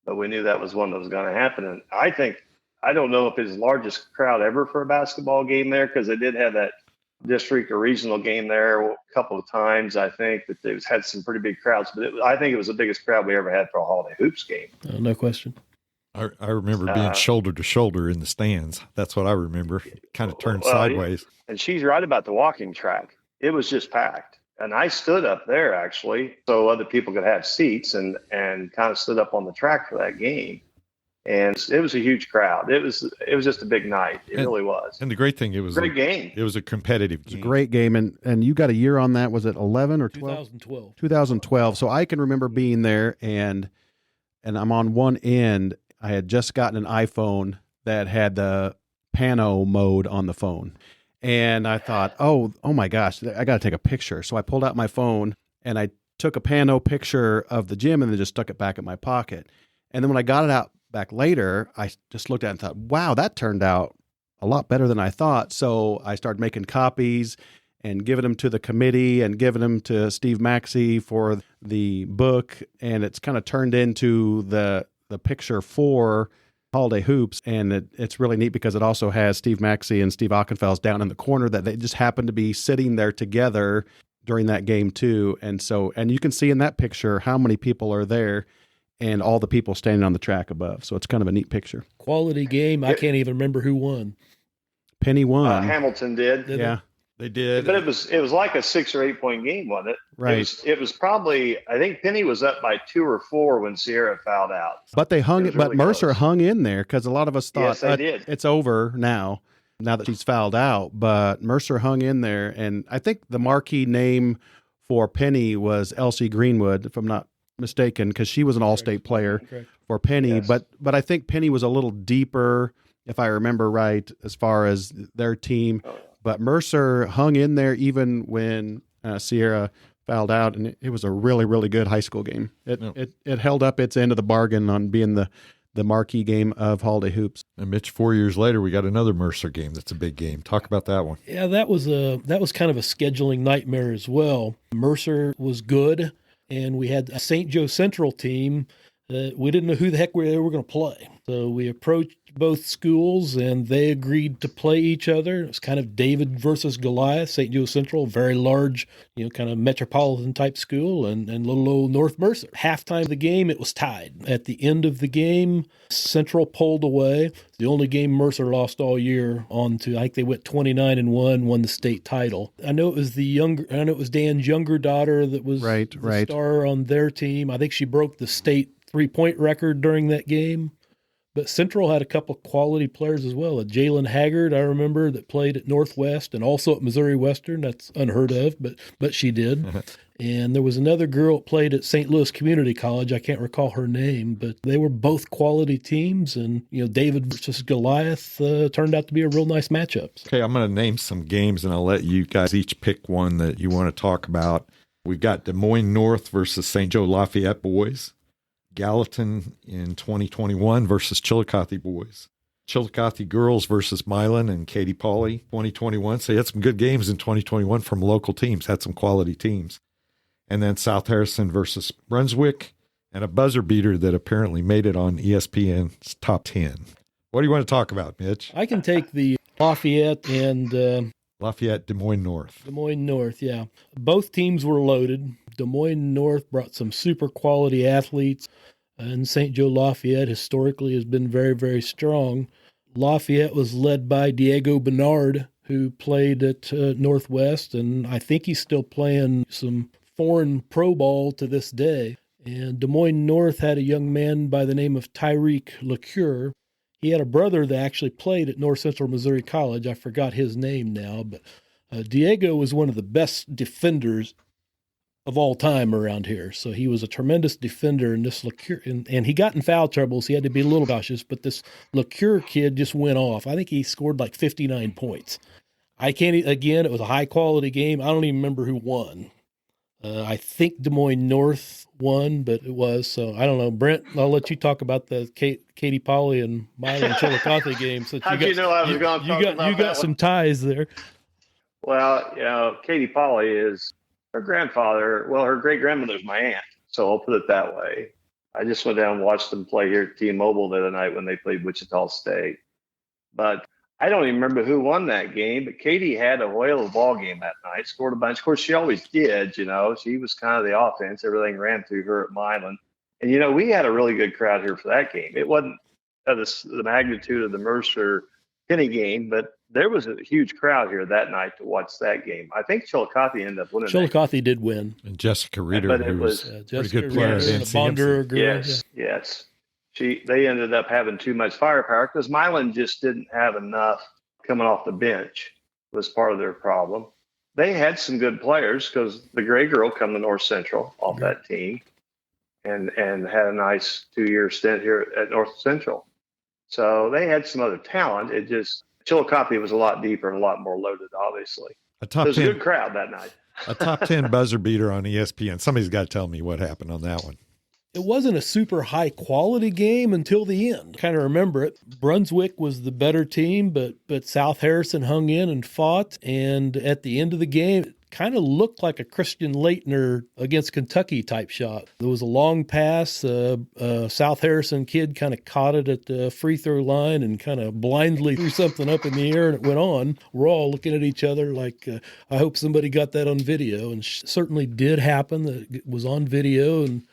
Speaker 4: But we knew that was one that was going to happen. And I don't know if it's the largest crowd ever for a basketball game there, because they did have that district or regional game there a couple of times. I think that they've had some pretty big crowds, but I think it was the biggest crowd we ever had for a holiday hoops game.
Speaker 3: No question.
Speaker 1: I remember being shoulder to shoulder in the stands. That's what I remember. Kind of turned sideways.
Speaker 4: And she's right about the walking track. It was just packed. And I stood up there, actually, so other people could have seats, and kind of stood up on the track for that game. And it was a huge crowd. It was just a big night. It really was.
Speaker 1: And the great thing, it was
Speaker 4: a great game.
Speaker 1: It was a competitive game.
Speaker 2: It's a great game. And you got a year on that. Was it 11 or 12?
Speaker 3: 2012.
Speaker 2: 2012. So I can remember being there, and I'm on one end. I had just gotten an iPhone that had the pano mode on the phone. And I thought, oh my gosh, I got to take a picture. So I pulled out my phone and I took a pano picture of the gym and then just stuck it back in my pocket. And then when I got it out back later, I just looked at it and thought, wow, that turned out a lot better than I thought. So I started making copies and giving them to the committee and giving them to Steve Maxey for the book. And it's kind of turned into the picture for Holiday Hoops, and it's really neat because it also has Steve Maxey and Steve Ockenfels down in the corner that they just happen to be sitting there together during that game too. And you can see in that picture how many people are there and all the people standing on the track above. So it's kind of a neat picture.
Speaker 3: Quality game. I can't even remember who won.
Speaker 2: Penney won.
Speaker 4: Hamilton did.
Speaker 2: Yeah.
Speaker 1: They did.
Speaker 4: But it was like a 6 or 8 point game, wasn't it?
Speaker 2: Right.
Speaker 4: It was probably, I think Penney was up by 2 or 4 when Sierra fouled out.
Speaker 2: But they hung it,
Speaker 4: really
Speaker 2: Mercer
Speaker 4: close.
Speaker 2: hung in there because a lot of us thought
Speaker 4: Yes, they did.
Speaker 2: It's over now that she's fouled out. But Mercer hung in there. And I think the marquee name for Penney was Elsie Greenwood, if I'm not mistaken, because she was an all-state player for Penney.
Speaker 4: Yes.
Speaker 2: But I think Penney was a little deeper, if I remember right, as far as their team.
Speaker 4: Oh, yeah.
Speaker 2: But Mercer hung in there even when Sierra fouled out, and it was a really, really good high school game. It held up its end of the bargain on being the marquee game of Holiday Hoops.
Speaker 1: And Mitch, 4 years later, we got another Mercer game. That's a big game. Talk about that one.
Speaker 3: Yeah, that was kind of a scheduling nightmare as well. Mercer was good, and we had a St. Joe Central team. We didn't know who the heck they were going to play. So we approached both schools, and they agreed to play each other. It was kind of David versus Goliath. St. Joe Central, very large, kind of metropolitan type school, and little old North Mercer. Halftime of the game, it was tied. At the end of the game, Central pulled away. The only game Mercer lost all year on to, I think they went 29-1, won the state title. I know it was Dan's younger daughter that was the star on their team. I think she broke the state 3-point record during that game. But Central had a couple of quality players as well. Jalen Haggard, I remember, that played at Northwest and also at Missouri Western. That's unheard of, but she did. And there was another girl that played at St. Louis Community College. I can't recall her name, but they were both quality teams. And, David versus Goliath turned out to be a real nice matchup.
Speaker 1: Okay, I'm going to name some games, and I'll let you guys each pick one that you want to talk about. We've got Des Moines North versus St. Joe Lafayette boys. Gallatin in 2021 versus Chillicothe boys. Chillicothe girls versus Milan and Katy Pauley 2021. So you had some good games in 2021 from local teams, had some quality teams. And then South Harrison versus Brunswick, and a buzzer beater that apparently made it on ESPN's top 10. What do you want to talk about, Mitch?
Speaker 3: I can take the Lafayette and
Speaker 1: Lafayette, Des Moines North.
Speaker 3: Des Moines North, yeah. Both teams were loaded. Des Moines North brought some super quality athletes, and St. Joe Lafayette historically has been very, very strong. Lafayette was led by Diego Bernard, who played at Northwest, and I think he's still playing some foreign pro ball to this day. And Des Moines North had a young man by the name of Tyreek LeCure. He had a brother that actually played at North Central Missouri College. I forgot his name now, but Diego was one of the best defenders of all time around here. So he was a tremendous defender, and this LeCure, and he got in foul trouble, so he had to be a little cautious, but this LeCure kid just went off. I think he scored like 59 points. It was a high-quality game. I don't even remember who won. I think Des Moines North won, but it was. So I don't know. Brent, I'll let you talk about the Katy Pauley and Milan Chillicothe game. So
Speaker 4: How'd you know I was going to talk about that?
Speaker 3: You got some ties there.
Speaker 4: Well, Katy Pauley is her grandfather. Well, her great-grandmother's my aunt, so I'll put it that way. I just went down and watched them play here at T-Mobile the other night when they played Wichita State. But I don't even remember who won that game, but Katie had a whale of a ball game that night, scored a bunch. Of course, she always did, you know. She was kind of the offense. Everything ran through her at Milan. And, you know, we had a really good crowd here for that game. It wasn't of the magnitude of the Mercer Penney game, but there was a huge crowd here that night to watch that game. I think Chillicothe ended up winning.
Speaker 3: Chillicothe did win.
Speaker 1: And Jessica Reeder,
Speaker 4: who was
Speaker 1: a pretty good player.
Speaker 3: And the Bonder girl.
Speaker 4: Yes, yeah. Yes. They ended up having too much firepower because Milan just didn't have enough coming off the bench was part of their problem. They had some good players because the Gray girl come to North Central off that team and had a nice 2-year stint here at North Central. So they had some other talent. It just, Chillicothe was a lot deeper and a lot more loaded, obviously. It was a good crowd that night.
Speaker 1: A top 10 buzzer beater on ESPN. Somebody's got to tell me what happened on that one.
Speaker 3: It wasn't a super high quality game until the end. Kind of remember it. Brunswick was the better team, but South Harrison hung in and fought. And at the end of the game, it kind of looked like a Christian Leitner against Kentucky type shot. There was a long pass. South Harrison kid kind of caught it at the free throw line and kind of blindly threw something up in the air and it went on. We're all looking at each other like, I hope somebody got that on video. And certainly did happen. It was on video and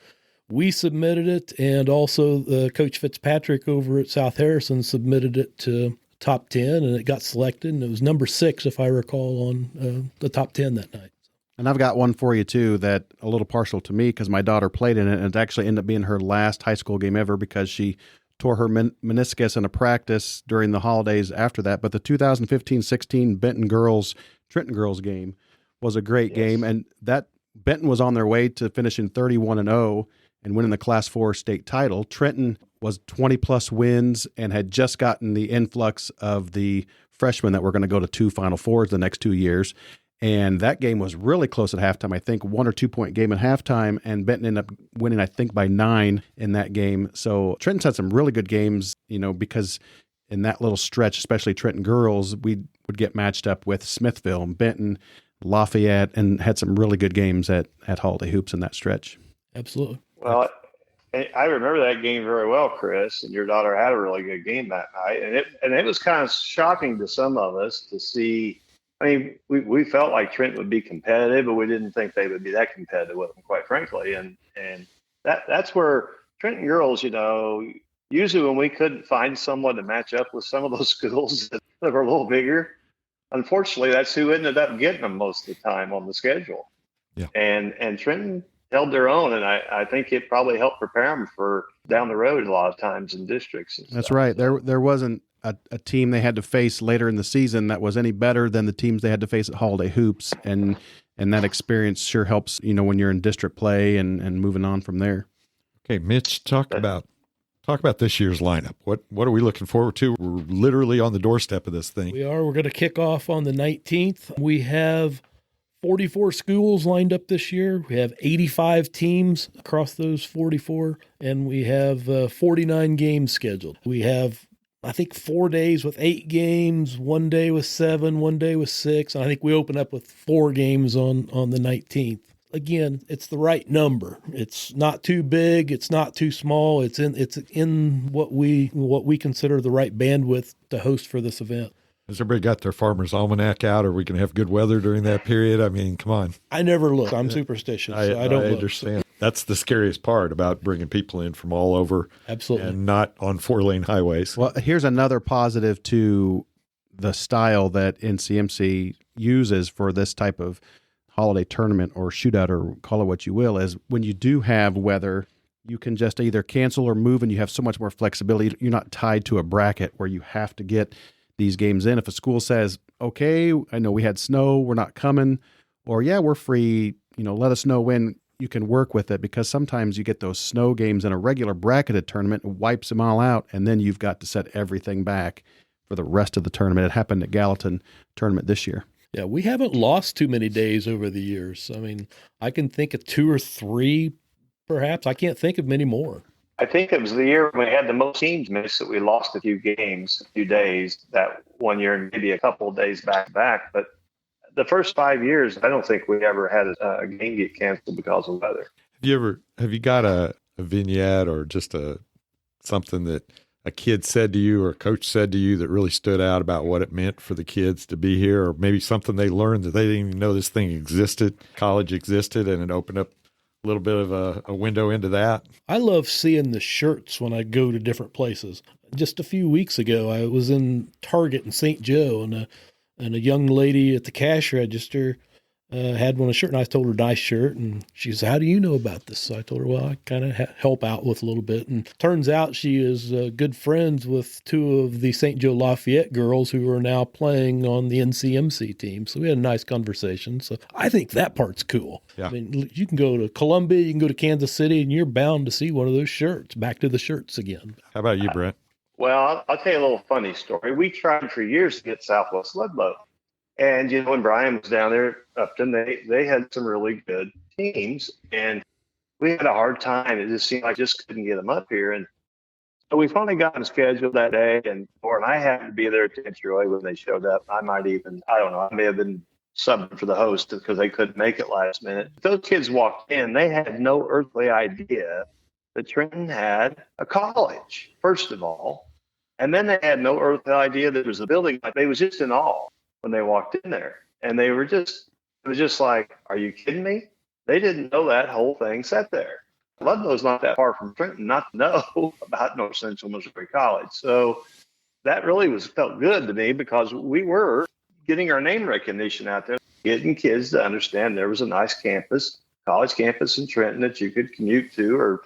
Speaker 3: we submitted it, and also Coach Fitzpatrick over at South Harrison submitted it to top 10, and it got selected, and it was number 6, if I recall, on the top 10 that night.
Speaker 2: And I've got one for you, too, that a little partial to me because my daughter played in it, and it actually ended up being her last high school game ever because she tore her meniscus in a practice during the holidays after that. But the 2015-16 Trenton girls game was a great game, and that Benton was on their way to finishing 31-0 and winning the Class 4 state title. Trenton was 20-plus wins and had just gotten the influx of the freshmen that were going to go to 2 Final Fours the next 2 years. And that game was really close at halftime. I think 1 or 2 point game at halftime, and Benton ended up winning, I think, by 9 in that game. So Trenton's had some really good games, you know, because in that little stretch, especially Trenton girls, we would get matched up with Smithville and Benton, Lafayette, and had some really good games at Holiday Hoops in that stretch.
Speaker 3: Absolutely.
Speaker 4: Well, I remember that game very well, Kris, and your daughter had a really good game that night. And it was kind of shocking to some of us to see. I mean, we felt like Trenton would be competitive, but we didn't think they would be that competitive with them, quite frankly. And that's where Trenton girls, you know, usually when we couldn't find someone to match up with some of those schools that were a little bigger, unfortunately, that's who ended up getting them most of the time on the schedule.
Speaker 1: Yeah.
Speaker 4: And Trenton held their own, and I think it probably helped prepare them for down the road a lot of times in districts. And
Speaker 2: That's
Speaker 4: stuff.
Speaker 2: right. There wasn't a team they had to face later in the season that was any better than the teams they had to face at Holiday Hoops, and that experience sure helps, you know, when you're in district play and moving on from there.
Speaker 1: Okay, Mitch, talk about this year's lineup. What are we looking forward to? We're literally on the doorstep of this thing.
Speaker 3: We are. We're going to kick off on the 19th. We have 44 schools lined up this year. We have 85 teams across those 44, and we have 49 games scheduled. We have, I think, 4 days with 8 games, 1 day with 7, 1 day with 6, and I think we open up with 4 games on the 19th. Again, it's the right number. It's not too big. It's not too small. It's in what we consider the right bandwidth to host for this event.
Speaker 1: Has everybody got their farmer's almanac out? Are we going to have good weather during that period? I mean, come on.
Speaker 3: I never look. I'm superstitious. So I don't look.
Speaker 1: Understand. That's the scariest part about bringing people in from all over.
Speaker 3: Absolutely.
Speaker 1: And not on 4-lane highways.
Speaker 2: Well, here's another positive to the style that NCMC uses for this type of holiday tournament or shootout, or call it what you will, is when you do have weather, you can just either cancel or move, and you have so much more flexibility. You're not tied to a bracket where you have to get these games in. If a school says, okay, I know we had snow, we're not coming, or yeah, we're free, you know, let us know when, you can work with it, because sometimes you get those snow games in a regular bracketed tournament, it wipes them all out, and then you've got to set everything back for the rest of the tournament. It happened at Gallatin tournament this year.
Speaker 3: Yeah, we haven't lost too many days over the years. I mean, I can think of 2 or 3, perhaps. I can't think of many more.
Speaker 4: I think it was the year when we had the most teams missed that we lost a few games, a few days that one year, and maybe a couple of days back to back. But the first 5 years, I don't think we ever had a game get canceled because of weather.
Speaker 1: Have you got a vignette or just something that a kid said to you or a coach said to you that really stood out about what it meant for the kids to be here, or maybe something they learned that they didn't even know this thing existed, college existed, and it opened up a little bit of a window into that?
Speaker 3: I love seeing the shirts when I go to different places. Just a few weeks ago, I was in Target in St. Joe, and a young lady at the cash register had one a shirt, and I told her nice shirt, and she said, "How do you know about this?" So I told her, well, I kind of help out with a little bit, and turns out she is good friends with two of the St. Joe Lafayette girls who are now playing on the NCMC team. So we had a nice conversation. So I think that part's cool.
Speaker 1: Yeah.
Speaker 3: I mean, you can go to Columbia, you can go to Kansas City, and you're bound to see one of those shirts. Back to the shirts again.
Speaker 1: How about you, Brent?
Speaker 4: Well, I'll tell you a little funny story. We tried for years to get Southwest Ludlow. And, when Brian was down there, Upton, they had some really good teams. And we had a hard time. It just seemed like I just couldn't get them up here. And so we finally got them scheduled that day. And I happened to be there at Tentroy when they showed up. I don't know, I may have been subbing for the host because they couldn't make it last minute. Those kids walked in. They had no earthly idea that Trenton had a college, first of all. And then they had no earthly idea that there was a building. They was just in awe when they walked in there. And it was just like, are you kidding me? They didn't know that whole thing sat there. Ludlow's not that far from Trenton not to know about North Central Missouri College. So that really felt good to me because we were getting our name recognition out there, getting kids to understand there was a nice campus, college campus in Trenton that you could commute to or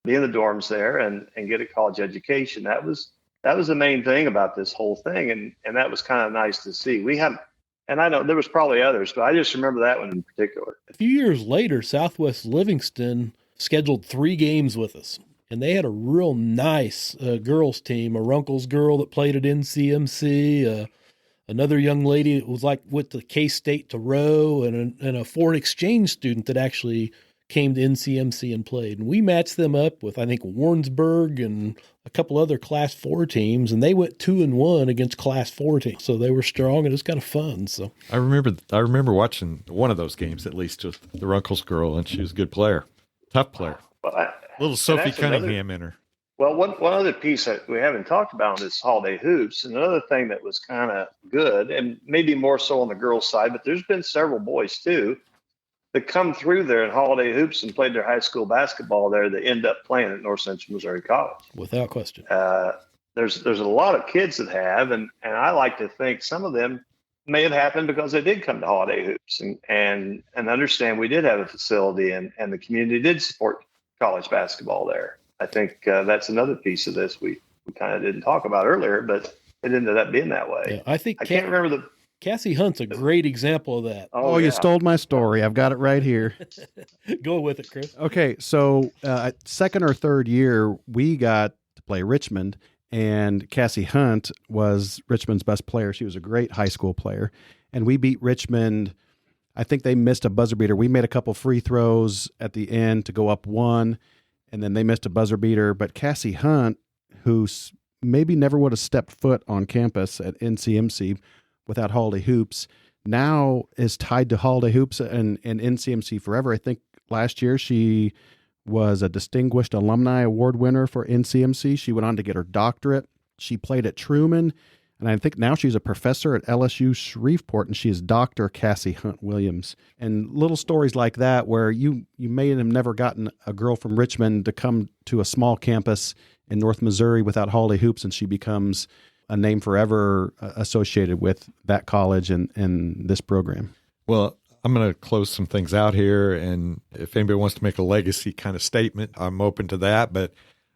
Speaker 4: be in the dorms there and get a college education. That was the main thing about this whole thing. And that was kind of nice to see. And I know there was probably others, but I just remember that one in particular.
Speaker 3: A few years later, Southwest Livingston scheduled 3 games with us. And they had a real nice girls team, a Runkles girl that played at NCMC, another young lady that was like with the K-State to row, and a foreign exchange student that actually came to NCMC and played. And we matched them up with, I think, Warrensburg and a couple other Class 4 teams, and they went 2-1 against Class 4 teams. So they were strong, and it was kind of fun. So
Speaker 1: I remember watching one of those games, at least, just the Runkles girl, and she was a good player, tough player. Little Sophie Cunningham in her.
Speaker 4: Well, one other piece that we haven't talked about on this holiday hoops, and another thing that was kind of good, and maybe more so on the girls' side, but there's been several boys too that come through there in holiday hoops and played their high school basketball there that end up playing at North Central Missouri College.
Speaker 3: Without question.
Speaker 4: There's a lot of kids that have, and I like to think some of them may have happened because they did come to holiday hoops and understand we did have a facility and the community did support college basketball there. I think that's another piece of this we kind of didn't talk about earlier, but it ended up being that way.
Speaker 3: Yeah, I think
Speaker 4: I can't remember the...
Speaker 3: Cassie Hunt's a great example of that.
Speaker 2: Oh, yeah. You stole my story. I've got it right here.
Speaker 3: Go with it, Kris.
Speaker 2: Okay, so second or third year, we got to play Richmond, and Cassie Hunt was Richmond's best player. She was a great high school player, and we beat Richmond. I think they missed a buzzer beater. We made a couple free throws at the end to go up 1, and then they missed a buzzer beater. But Cassie Hunt, who maybe never would have stepped foot on campus at NCMC without Holiday Hoops, now is tied to Holiday Hoops and NCMC forever. I think last year she was a Distinguished Alumni Award winner for NCMC. She went on to get her doctorate. She played at Truman, and I think now she's a professor at LSU Shreveport, and she is Dr. Cassie Hunt Williams. And little stories like that where you may have never gotten a girl from Richmond to come to a small campus in North Missouri without Holiday Hoops, and she becomes a name forever associated with that college and this program.
Speaker 1: Well, I'm going to close some things out here, and if anybody wants to make a legacy kind of statement, I'm open to that, but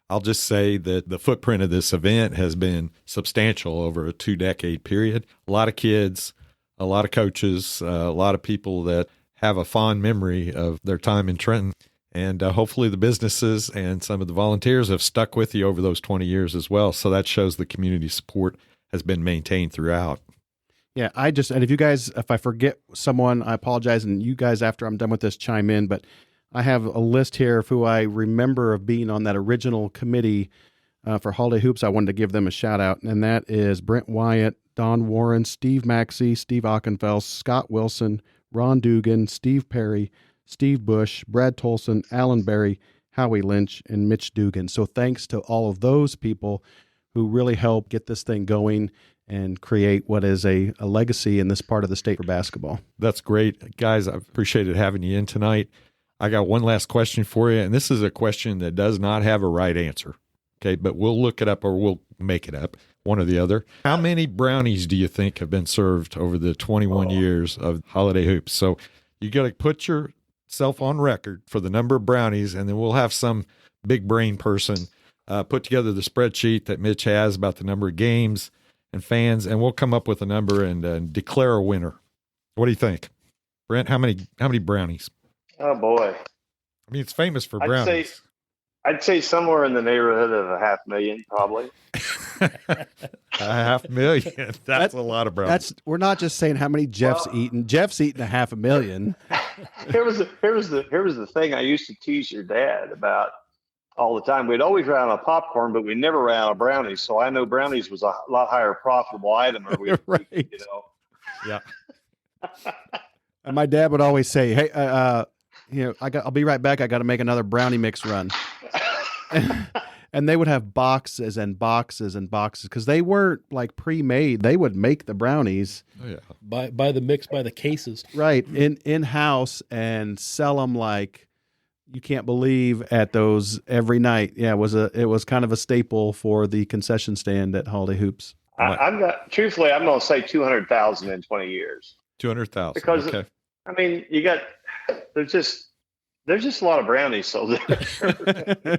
Speaker 1: I'll just say that the footprint of this event has been substantial over a 2-decade period. A lot of kids, a lot of coaches, a lot of people that have a fond memory of their time in Trenton. And hopefully the businesses and some of the volunteers have stuck with you over those 20 years as well. So that shows the community support has been maintained throughout.
Speaker 2: Yeah, and if you guys, if I forget someone, I apologize. And you guys, after I'm done with this, chime in. But I have a list here of who I remember of being on that original committee for Holiday Hoops. I wanted to give them a shout out. And that is Brent Wyant, Don Warren, Steve Maxey, Steve Ockenfels, Scott Wilson, Ron Dougan, Steve Perry, Steve Bush, Brad Tolson, Alan Berry, Howie Lynch, and Mitch Dougan. So thanks to all of those people who really helped get this thing going and create what is a legacy in this part of the state for basketball.
Speaker 1: That's great. Guys, I've appreciated having you in tonight. I got one last question for you, and this is a question that does not have a right answer, okay? But we'll look it up or we'll make it up, one or the other. How many brownies do you think have been served over the 21 years of Holiday Hoops? So you got to put yourself on record for the number of brownies, and then we'll have some big brain person put together the spreadsheet that Mitch has about the number of games and fans, and we'll come up with a number and declare a winner. What do you think, Brent? How many brownies?
Speaker 4: Oh boy!
Speaker 1: I mean, it's famous for brownies.
Speaker 4: I'd say somewhere in the neighborhood of 500,000, probably.
Speaker 1: 500,000. That's a lot of brownies.
Speaker 2: We're not just saying how many Jeff's eaten. Jeff's eaten 500,000.
Speaker 4: Here was the thing I used to tease your dad about all the time. We'd always ran out of popcorn, but we never ran out of brownies. So I know brownies was a lot higher profitable item.
Speaker 2: Right.
Speaker 4: You know.
Speaker 1: Yeah.
Speaker 2: And my dad would always say, "Hey, I'll be right back. I got to make another brownie mix run." And they would have boxes and boxes and boxes because they weren't like pre-made. They would make the brownies.
Speaker 1: Oh, yeah.
Speaker 3: By the mix, by the cases.
Speaker 2: Right. In-house and sell them like you can't believe at those every night. Yeah, it was kind of a staple for the concession stand at Holiday Hoops.
Speaker 4: Truthfully, I'm going to say 200,000 in 20 years.
Speaker 1: 200,000.
Speaker 4: Because
Speaker 1: okay.
Speaker 4: I mean, there's just a lot of brownies sold there.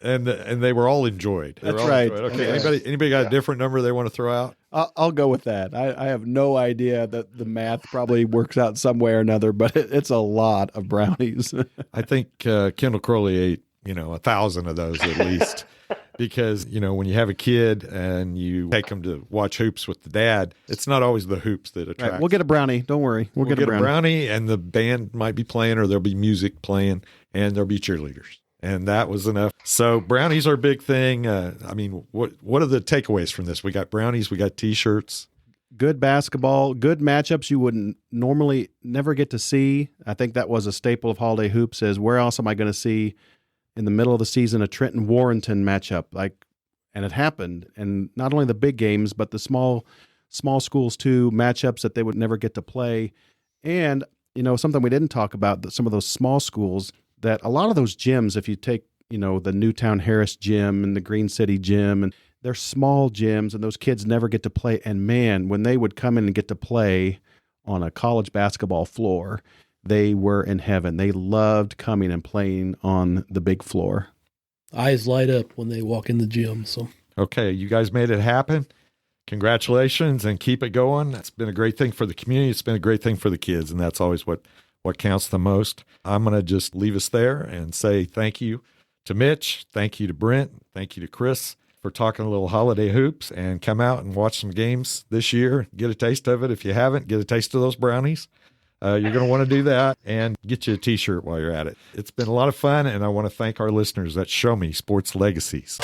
Speaker 1: And they were all enjoyed.
Speaker 2: That's right.
Speaker 1: Okay.
Speaker 2: Yeah.
Speaker 1: Anybody got a different number they want to throw out?
Speaker 2: I'll go with that. I have no idea that the math probably works out some way or another, but it's a lot of brownies.
Speaker 1: I think Kendall Crowley ate 1,000 of those at least. Because, when you have a kid and you take them to watch hoops with the dad, it's not always the hoops that attract.
Speaker 2: Right, we'll get a brownie. Don't worry. We'll get a brownie.
Speaker 1: And the band might be playing or there'll be music playing and there'll be cheerleaders. And that was enough. So brownies are a big thing. What are the takeaways from this? We got brownies. We got T-shirts.
Speaker 2: Good basketball, good matchups you wouldn't normally never get to see. I think that was a staple of Holiday Hoops is where else am I going to see in the middle of the season a Trenton-Warrenton matchup? And it happened. And not only the big games, but the small schools too, matchups that they would never get to play. And, something we didn't talk about, some of those small schools, that a lot of those gyms, if you take, the Newtown Harris gym and the Green City gym, and they're small gyms and those kids never get to play. And man, when they would come in and get to play on a college basketball floor, they were in heaven. They loved coming and playing on the big floor.
Speaker 3: Eyes light up when they walk in the gym. So
Speaker 1: okay, you guys made it happen. Congratulations and keep it going. It's been a great thing for the community. It's been a great thing for the kids, and that's always what counts the most. I'm going to just leave us there and say thank you to Mitch, thank you to Brent, thank you to Kris for talking a little Holiday Hoops, and come out and watch some games this year. Get a taste of it. If you haven't, get a taste of those brownies. You're going to want to do that and get you a T-shirt while you're at it. It's been a lot of fun, and I want to thank our listeners that show me sports legacies.